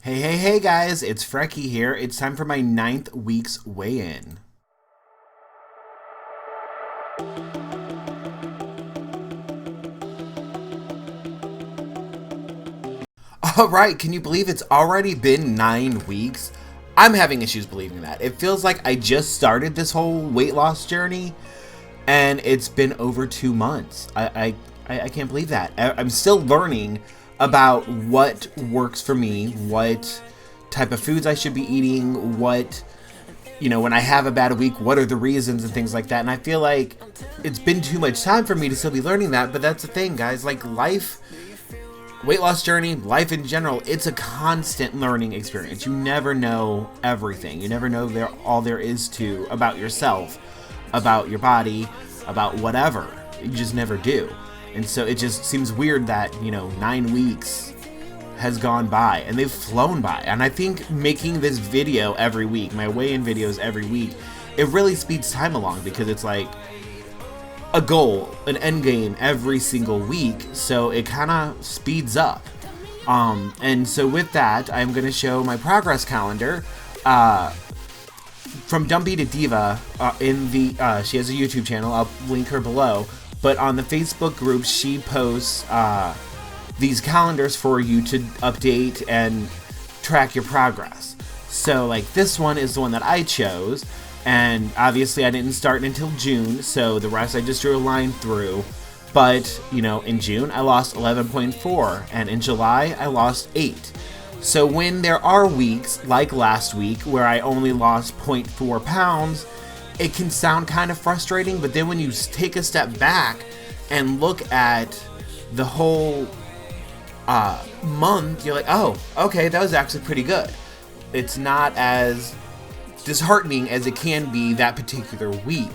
Hey guys, it's Frecky here. It's time for my 9th week's weigh-in. Alright, can you believe it's already been 9 weeks? I'm having issues believing that. It feels like I just started this whole weight loss journey and it's been over 2 months. I can't believe that. I'm still learning about what works for me, what type of foods I should be eating, what, when I have a bad week, what are the reasons and things like that. And I feel like it's been too much time for me to still be learning that, but that's the thing, guys. Like life, weight loss journey, life in general, it's a constant learning experience. You never know everything. You never know all there is to about yourself, about your body, about whatever. You just never do. And so it just seems weird that, 9 weeks has gone by and they've flown by. And I think making this video every week, my weigh-in videos every week, it really speeds time along because it's like a goal, an end game every single week. So it kind of speeds up. And so with that, I'm going to show my progress calendar. From Dumpy to Diva, she has a YouTube channel. I'll link her below. But on the Facebook group, she posts these calendars for you to update and track your progress. So like this one is the one that I chose, and obviously I didn't start until June, so the rest I just drew a line through. But in June I lost 11.4, and in July I lost 8. So when there are weeks like last week where I only lost 0.4 pounds, it can sound kind of frustrating, but then when you take a step back and look at the whole month, you're like, oh, okay, that was actually pretty good. It's not as disheartening as it can be that particular week.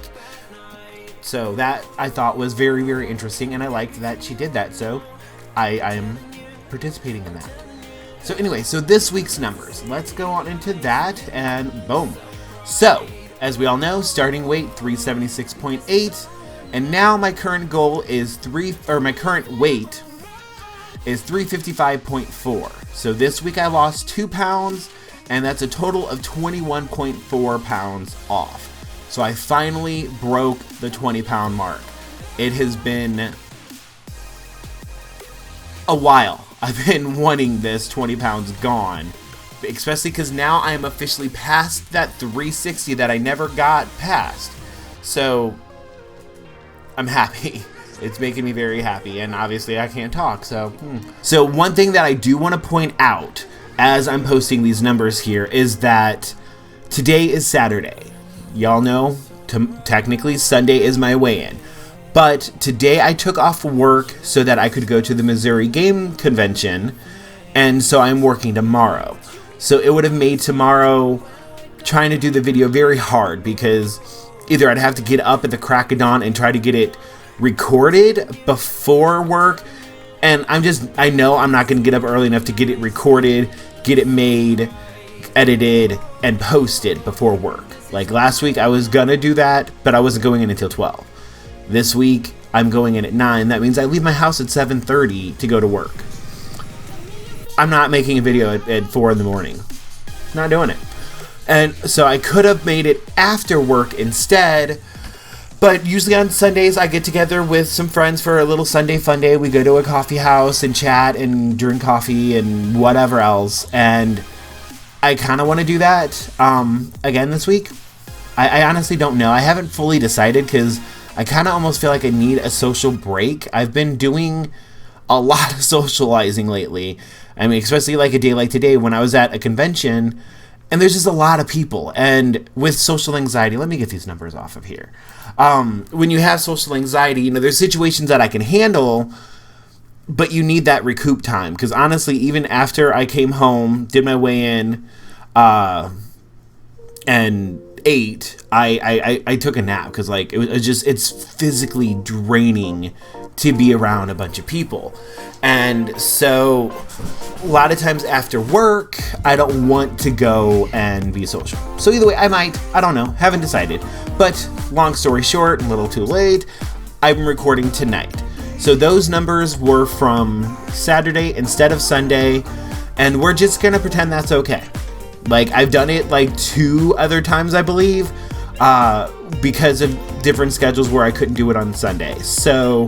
So that I thought was very, very interesting, and I liked that she did that, so I am participating in that. So anyway, so this week's numbers. Let's go on into that, and boom. So, as we all know, starting weight 376.8, and now my current goal is my current weight is 355.4. So this week I lost 2 pounds, and that's a total of 21.4 pounds off. So I finally broke the 20-pound mark. It has been a while. I've been wanting this 20 pounds gone. Especially because now I am officially past that 360 that I never got past. So I'm happy. It's making me very happy, and obviously I can't talk, so So one thing that I do want to point out as I'm posting these numbers here is that today is Saturday. Y'all know, technically Sunday is my weigh-in. But today I took off work so that I could go to the Missouri Game Convention, and so I'm working tomorrow. So it would have made tomorrow trying to do the video very hard because either I'd have to get up at the crack of dawn and try to get it recorded before work, and I know I'm not going to get up early enough to get it recorded, get it made, edited, and posted before work. Like last week I was gonna do that, but I wasn't going in until 12. This week I'm going in at 9. That means I leave my house at 7:30 to go to work. I'm not making a video at 4 in the morning. Not doing it. And so I could have made it after work instead, but usually on Sundays I get together with some friends for a little Sunday fun day. We go to a coffee house and chat and drink coffee and whatever else, and I kind of want to do that again this week. I honestly don't know. I haven't fully decided because I kind of almost feel like I need a social break. I've been doing a lot of socializing lately. I mean, especially like a day like today when I was at a convention and there's just a lot of people. And with social anxiety, let me get these numbers off of here. When you have social anxiety, there's situations that I can handle, but you need that recoup time. Because honestly, even after I came home, did my weigh-in, and ate, I took a nap because like it's physically draining to be around a bunch of people. And so a lot of times after work, I don't want to go and be social. So either way, I don't know, haven't decided. But long story short, a little too late, I'm recording tonight. So those numbers were from Saturday instead of Sunday. and we're just gonna pretend that's okay. Like, I've done it like 2 other times, I believe, because of different schedules where I couldn't do it on Sunday. So,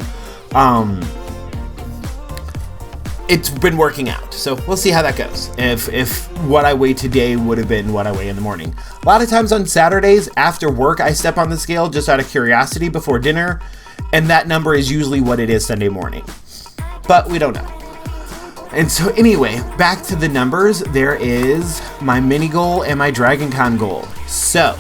it's been working out. So we'll see how that goes. If what I weigh today would have been what I weigh in the morning. A lot of times on Saturdays after work, I step on the scale just out of curiosity before dinner, and that number is usually what it is Sunday morning. But we don't know. And so anyway, back to the numbers. There is my mini goal and my Dragon Con goal. So,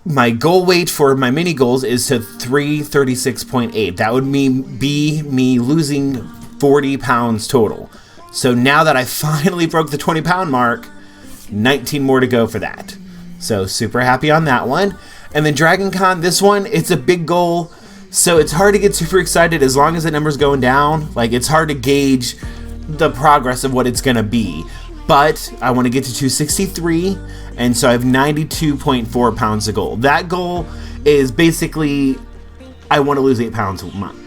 my goal weight for my mini goals is to 336.8. That would be me losing 40 pounds total. So now that I finally broke the 20 pound mark, 19 more to go for that. So super happy on that one. And then Dragon Con, this one, it's a big goal. So it's hard to get super excited as long as the number's going down. Like, it's hard to gauge the progress of what it's going to be. But I want to get to 263, and so I have 92.4 pounds to goal. That goal is basically, I want to lose 8 pounds a month.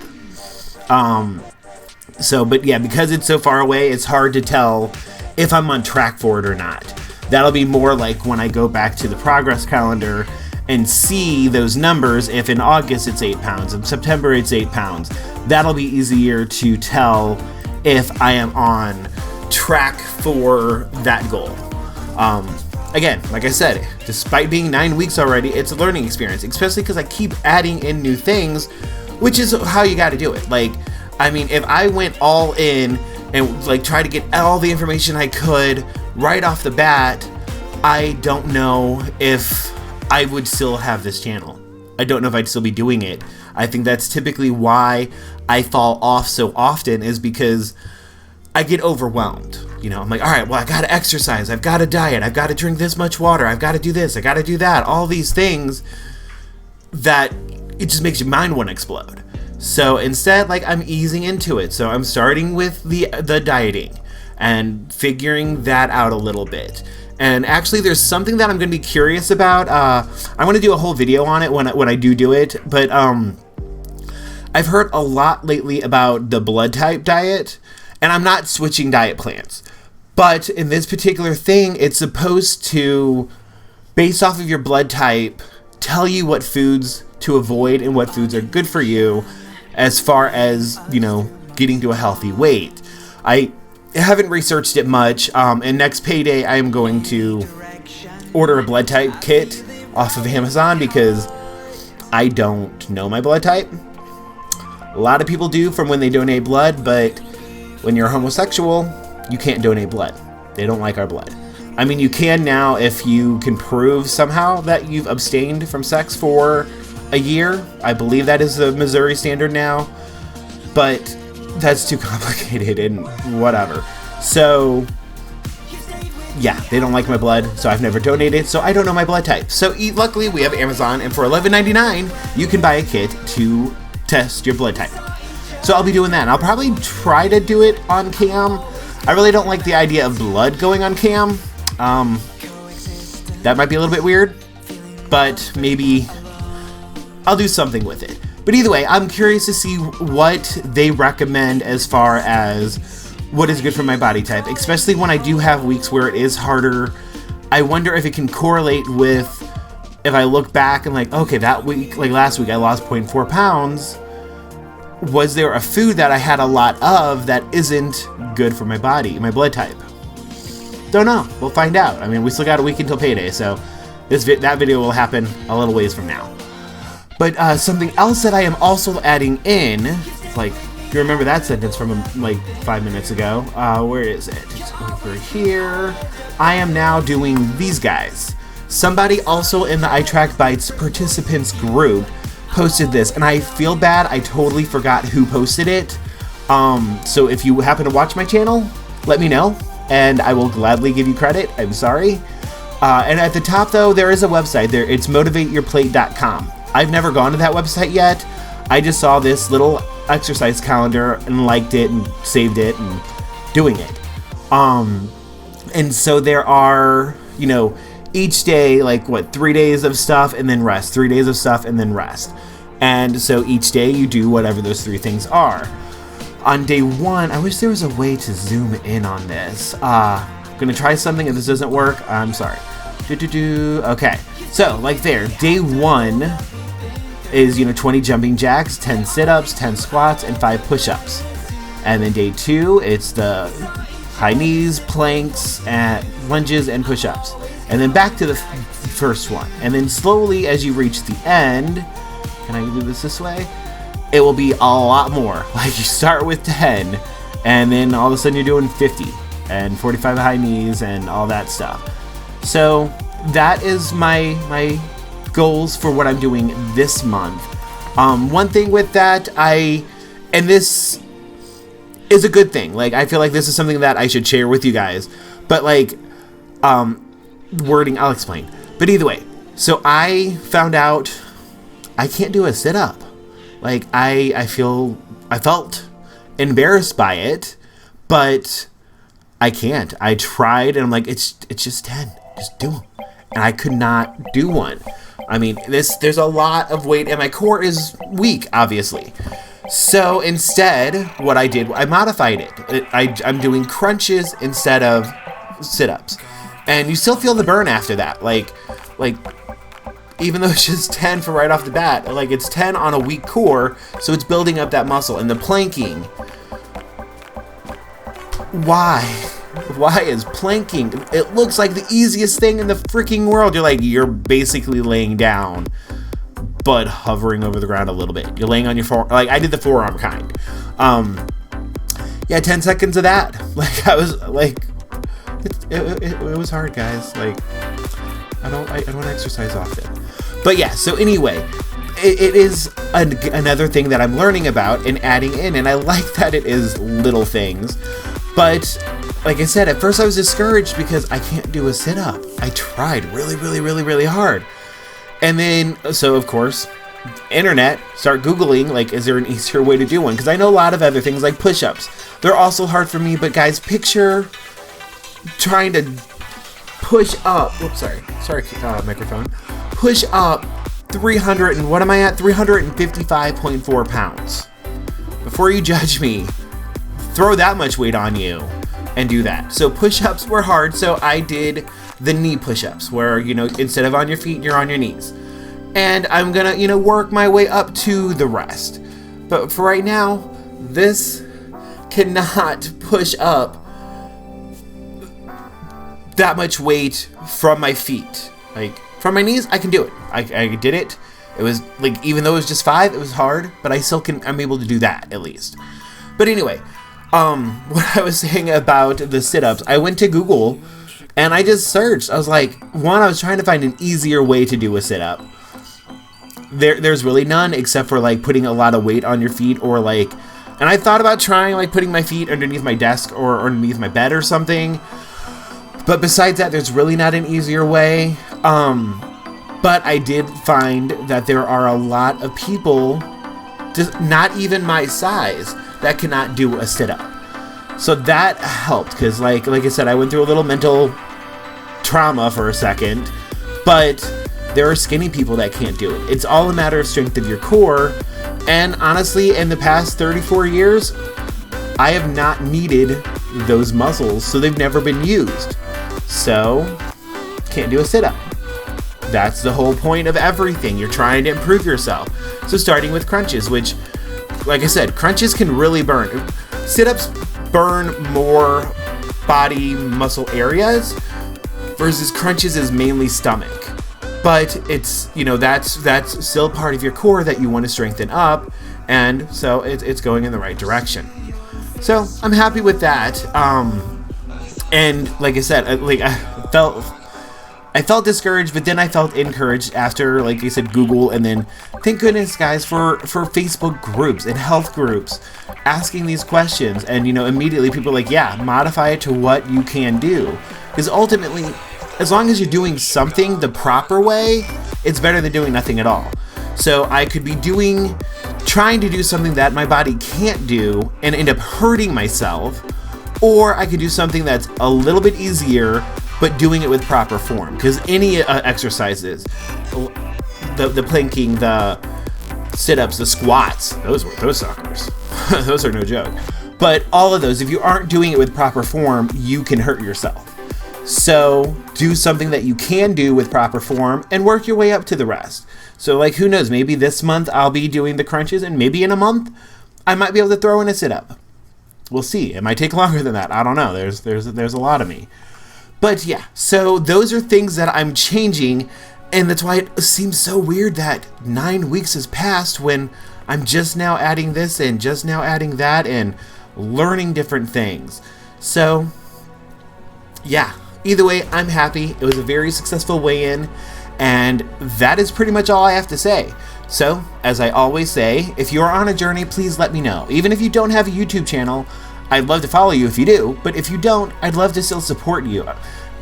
But yeah, because it's so far away, it's hard to tell if I'm on track for it or not. That'll be more like when I go back to the progress calendar and see those numbers. If in August it's 8 pounds, in September it's 8 pounds, that'll be easier to tell if I am on track for that goal. Again, like I said, despite being 9 weeks already, it's a learning experience, especially because I keep adding in new things, which is how you got to do it. Like, I mean, if I went all in and like try to get all the information I could right off the bat, I don't know if I would still have this channel. I don't know if I'd still be doing it. I think that's typically why I fall off so often, is because I get overwhelmed. You know, I'm like, all right, well, I gotta exercise, I've gotta diet, I've gotta drink this much water, I've gotta do this, I gotta do that, all these things that it just makes your mind want to explode. So instead, like, I'm easing into it. So I'm starting with the dieting and figuring that out a little bit. And actually, there's something that I'm going to be curious about. I want to do a whole video on it when I do it. But I've heard a lot lately about the blood type diet, and I'm not switching diet plans. But in this particular thing, it's supposed to, based off of your blood type, tell you what foods to avoid and what foods are good for you as far as, you know, getting to a healthy weight. I haven't researched it much, and next payday I am going to order a blood type kit off of Amazon because I don't know my blood type. A lot of people do from when they donate blood, but when you're homosexual, you can't donate blood. They don't like our blood. I mean, you can now if you can prove somehow that you've abstained from sex for a year. I believe that is the Missouri standard now, but that's too complicated and whatever. So yeah, they don't like my blood, so I've never donated, so I don't know my blood type. So luckily we have Amazon, and for $11.99 you can buy a kit to test your blood type. So I'll be doing that, and I'll probably try to do it on cam. I really don't like the idea of blood going on cam. That might be a little bit weird, but maybe I'll do something with it. But either way, I'm curious to see what they recommend as far as what is good for my body type, especially when I do have weeks where it is harder. I wonder if it can correlate with, if I look back and like, okay, that week, like last week, I lost 0.4 pounds. Was there a food that I had a lot of that isn't good for my body, my blood type? Don't know. We'll find out. I mean, we still got a week until payday, so that video will happen a little ways from now. But something else that I am also adding in, like, if you remember that sentence from like 5 minutes ago, where is it? It's over here. I am now doing these guys. Somebody also in the iTrack Bites participants group posted this, and I feel bad, I totally forgot who posted it. So if you happen to watch my channel, let me know, and I will gladly give you credit. I'm sorry. And at the top, though, there is a website there. It's motivateyourplate.com. I've never gone to that website yet. I just saw this little exercise calendar and liked it and saved it and doing it. And so there are, you know, each day, like, 3 days of stuff and then rest, 3 days of stuff and then rest. And so each day you do whatever those 3 things are. On day 1, I wish there was a way to zoom in on this. I'm gonna try something. If this doesn't work, I'm sorry. Okay, so like there, day 1 is 20 jumping jacks, 10 sit-ups, 10 squats, and 5 push-ups. And then day 2, it's the high knees, planks, and lunges, and push-ups. And then back to the first one. And then slowly, as you reach the end, can I do this way? It will be a lot more. Like you start with 10, and then all of a sudden you're doing 50 and 45 high knees and all that stuff. So that is my goals for what I'm doing this month. One thing with that, and this is a good thing. Like, I feel like this is something that I should share with you guys. But like, wording, I'll explain. But either way, so I found out I can't do a sit-up. Like, I felt embarrassed by it, but I can't. I tried, and I'm like, it's just 10. Just do them. And I could not do one. I mean, there's a lot of weight, and my core is weak, obviously. So instead, what I did, I modified it. I'm doing crunches instead of sit-ups. And you still feel the burn after that. Like, even though it's just 10 from right off the bat, like it's 10 on a weak core, so it's building up that muscle. And the planking, why is planking, it looks like the easiest thing in the freaking world. You're basically laying down, but hovering over the ground a little bit. You're laying on your forearm, like I did the forearm kind. 10 seconds of that. Like, I was like, it was hard, guys. Like, I don't exercise often. But yeah, so anyway, it is another thing that I'm learning about and adding in, and I like that it is little things. But like I said, at first I was discouraged because I can't do a sit-up. I tried really hard. And then, so of course, internet, start Googling, like, is there an easier way to do one? Because I know a lot of other things like push-ups. They're also hard for me, but guys, picture trying to push up, sorry, microphone, push up 300, and what am I at? 355.4 pounds. Before you judge me, throw that much weight on you and do that. So push-ups were hard, so I did the knee push-ups where, instead of on your feet, you're on your knees. And I'm gonna, work my way up to the rest. But for right now, this cannot push up that much weight from my feet. Like, from my knees, I can do it. I did it. It was, like, even though it was just 5, it was hard, but I'm able to do that, at least. But anyway, what I was saying about the sit-ups, I went to Google, and I just searched. I was like, I was trying to find an easier way to do a sit-up. There's really none, except for, like, putting a lot of weight on your feet, or, like, and I thought about trying, like, putting my feet underneath my desk or underneath my bed or something. But besides that, there's really not an easier way. But I did find that there are a lot of people, just not even my size, that cannot do a sit-up. So that helped, because like I said, I went through a little mental trauma for a second, but there are skinny people that can't do it. It's all a matter of strength of your core, and honestly, in the past 34 years, I have not needed those muscles, so they've never been used. So, can't do a sit-up. That's the whole point of everything. You're trying to improve yourself. So starting with crunches, which, like I said, crunches can really burn. Sit-ups burn more body muscle areas, versus crunches is mainly stomach. But it's, that's still part of your core that you want to strengthen up, and so it's going in the right direction. So I'm happy with that. And like I said, I felt discouraged, but then I felt encouraged after, like I said, Google, and then thank goodness, guys, for Facebook groups and health groups asking these questions, and immediately people are like, yeah, modify it to what you can do, because ultimately, as long as you're doing something the proper way, it's better than doing nothing at all. So I could be trying to do something that my body can't do and end up hurting myself, or I could do something that's a little bit easier, but doing it with proper form. Because any exercises, the planking, the sit-ups, the squats, those suckers. Those are no joke. But all of those, if you aren't doing it with proper form, you can hurt yourself. So do something that you can do with proper form and work your way up to the rest. So like, who knows, maybe this month I'll be doing the crunches, and maybe in a month I might be able to throw in a sit-up. We'll see. It might take longer than that. I don't know. There's a lot of me. But yeah, so those are things that I'm changing, and that's why it seems so weird that 9 weeks has passed when I'm just now adding this and just now adding that and learning different things. So yeah, either way, I'm happy. It was a very successful weigh-in, and that is pretty much all I have to say. So, as I always say, if you're on a journey, please let me know. Even if you don't have a YouTube channel, I'd love to follow you if you do, but if you don't, I'd love to still support you.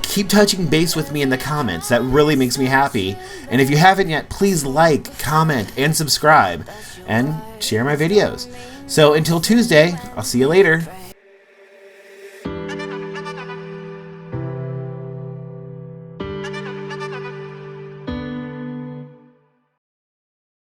Keep touching base with me in the comments. That really makes me happy. And if you haven't yet, please like, comment, and subscribe, and share my videos. So until Tuesday, I'll see you later.